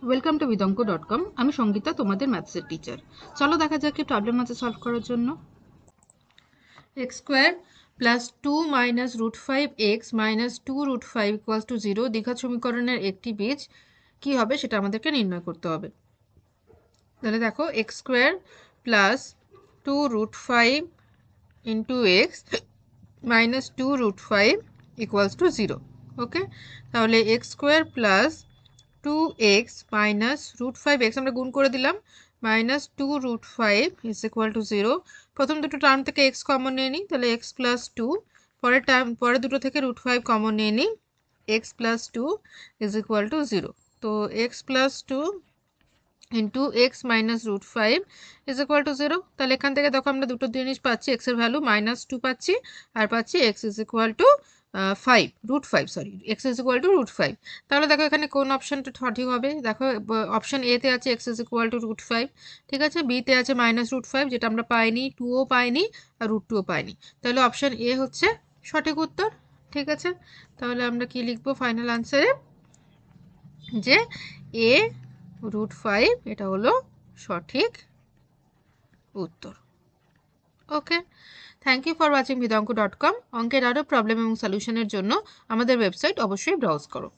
Welcome to vidonko.com। আমি সঙ্গীতা, তোমাদের ম্যাথসের teacher. চলো দেখা যাক কি প্রবলেম আছে সলভ করার জন্য। x square plus 2 minus root 5x minus 2 root 5 equals to 0 দ্বিঘাত সমীকরণের একটি বীজ কি হবে সেটা আমাদেরকে নির্ণয় করতে হবে। তাহলে দেখো x square plus 2 root 5 into x minus 2 root 5 equals to 0। Okay, তাহলে x square plus 2x minus root 5x আমরা গুণ করে দিলাম, minus 2 root 5 is equal to 0। প্রথম দুটো টার্ম থেকে x কমন নিয়ে নিই, তাহলে x প্লাস 2, পরের দুটো থেকে রুট 5 কমন নিয়ে নিই, x plus 2 is equal to 0। তো x plus 2 into x minus root 5 is equal to 0। তাহলে এখান থেকে দেখো আমরা দুটো জিনিস পাচ্ছি, এক্সের ভ্যালু মাইনাস 2 পাচ্ছি, আর পাচ্ছি x is equal to 5 root 5, sorry x is equal to root 5। তাহলে দেখো এখানে কোন অপশানটা সঠিক হবে। দেখো অপশান এতে আছে x is equal to root 5, ঠিক আছে। বিতে আছে মাইনাস রুট 5, যেটা আমরা পাইনি, 2ও পাইনি আর রুট 2ও পাইনি। তাহলে অপশান এ হচ্ছে সঠিক উত্তর, ঠিক আছে। তাহলে আমরা কি লিখবো ফাইনাল আনসারে, যে এ রুট 5 এটা হলো সঠিক উত্তর। Okay, thank you for watching vidonko.com। অঙ্কের আরও প্রবলেম এবং সলিউশনের জন্য আমাদের ওয়েবসাইট অবশ্যই ব্রাউজ করো।